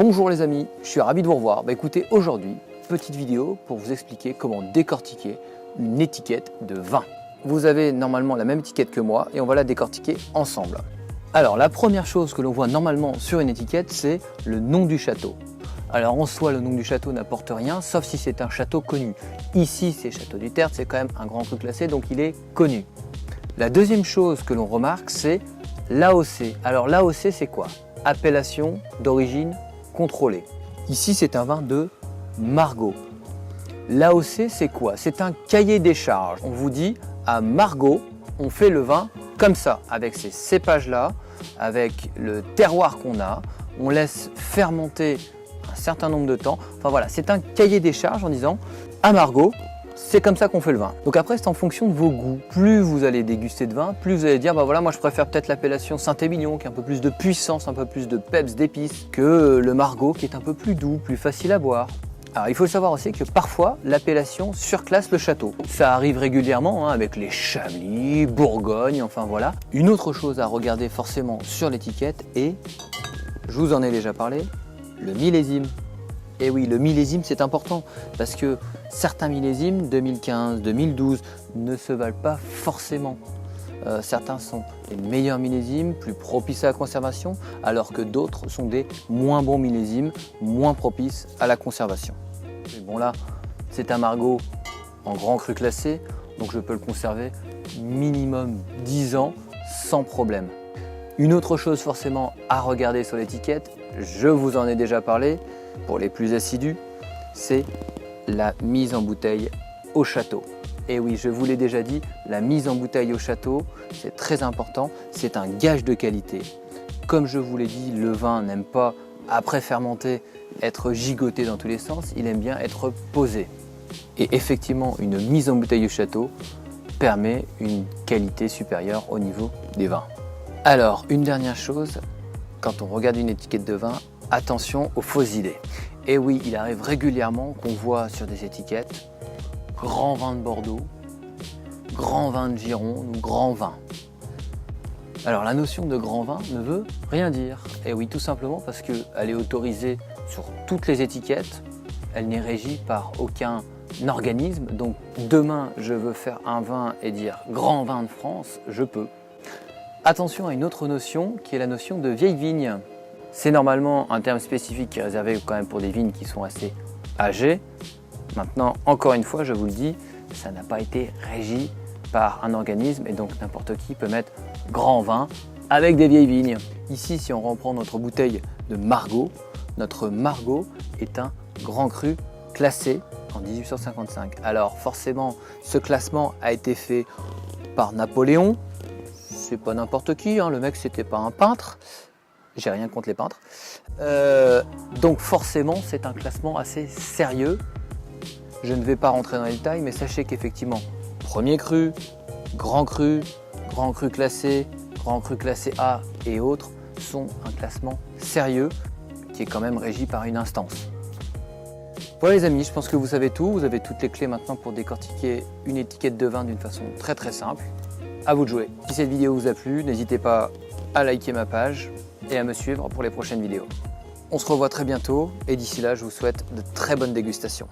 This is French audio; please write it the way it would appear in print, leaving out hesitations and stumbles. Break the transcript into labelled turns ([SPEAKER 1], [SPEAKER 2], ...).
[SPEAKER 1] Bonjour les amis, je suis ravi de vous revoir. Écoutez, aujourd'hui, petite vidéo pour vous expliquer comment décortiquer une étiquette de vin. Vous avez normalement la même étiquette que moi et on va la décortiquer ensemble. Alors la première chose que l'on voit normalement sur une étiquette, c'est le nom du château. Alors en soi, le nom du château n'apporte rien, sauf si c'est un château connu. Ici, c'est Château du Tertre, c'est quand même un grand cru classé, donc il est connu. La deuxième chose que l'on remarque, c'est l'AOC. Alors l'AOC, c'est quoi? Appellation d'origine contrôlée. Ici, c'est un vin de Margaux. L'AOC, c'est quoi? C'est un cahier des charges. On vous dit, à Margaux, on fait le vin comme ça, avec ces cépages-là, avec le terroir qu'on a. On laisse fermenter un certain nombre de temps. Enfin voilà, c'est un cahier des charges en disant, à Margaux, c'est comme ça qu'on fait le vin. Donc après, c'est en fonction de vos goûts. Plus vous allez déguster de vin, plus vous allez dire, bah voilà, moi je préfère peut-être l'appellation Saint-Émilion, qui a un peu plus de puissance, un peu plus de peps, d'épices, que le Margaux, qui est un peu plus doux, plus facile à boire. Alors il faut savoir aussi que parfois, l'appellation surclasse le château. Ça arrive régulièrement avec les Chablis, Bourgogne, enfin voilà. Une autre chose à regarder forcément sur l'étiquette est, je vous en ai déjà parlé, le millésime. Et oui, le millésime, c'est important parce que certains millésimes, 2015, 2012, ne se valent pas forcément. Certains sont des meilleurs millésimes, plus propices à la conservation, alors que d'autres sont des moins bons millésimes, moins propices à la conservation. Et bon là, c'est un Margaux en grand cru classé, donc je peux le conserver minimum 10 ans sans problème. Une autre chose forcément à regarder sur l'étiquette, je vous en ai déjà parlé, pour les plus assidus, c'est la mise en bouteille au château. Et oui, je vous l'ai déjà dit, la mise en bouteille au château, c'est très important, c'est un gage de qualité. Comme je vous l'ai dit, le vin n'aime pas, après fermenter, être gigoté dans tous les sens, il aime bien être posé. Et effectivement, une mise en bouteille au château permet une qualité supérieure au niveau des vins. Alors, une dernière chose, quand on regarde une étiquette de vin, attention aux fausses idées. Et oui, il arrive régulièrement qu'on voit sur des étiquettes grand vin de Bordeaux, grand vin de Gironde ou grand vin. Alors la notion de grand vin ne veut rien dire. Et oui, tout simplement parce qu'elle est autorisée sur toutes les étiquettes, elle n'est régie par aucun organisme. Donc demain, je veux faire un vin et dire grand vin de France, je peux. Attention à une autre notion qui est la notion de vieille vigne. C'est normalement un terme spécifique qui est réservé quand même pour des vignes qui sont assez âgées. Maintenant, encore une fois, je vous le dis, ça n'a pas été régi par un organisme et donc n'importe qui peut mettre grand vin avec des vieilles vignes. Ici, si on reprend notre bouteille de Margaux, notre Margaux est un grand cru classé en 1855. Alors forcément, ce classement a été fait par Napoléon. C'est pas n'importe qui, le mec c'était pas un peintre. J'ai rien contre les peintres. Donc forcément, c'est un classement assez sérieux. Je ne vais pas rentrer dans les détails, mais sachez qu'effectivement, premier cru, grand cru classé A et autres sont un classement sérieux qui est quand même régi par une instance. Voilà les amis, je pense que vous savez tout. Vous avez toutes les clés maintenant pour décortiquer une étiquette de vin d'une façon très simple. À vous de jouer. Si cette vidéo vous a plu, n'hésitez pas à liker ma page et à me suivre pour les prochaines vidéos. On se revoit très bientôt et d'ici là, je vous souhaite de très bonnes dégustations.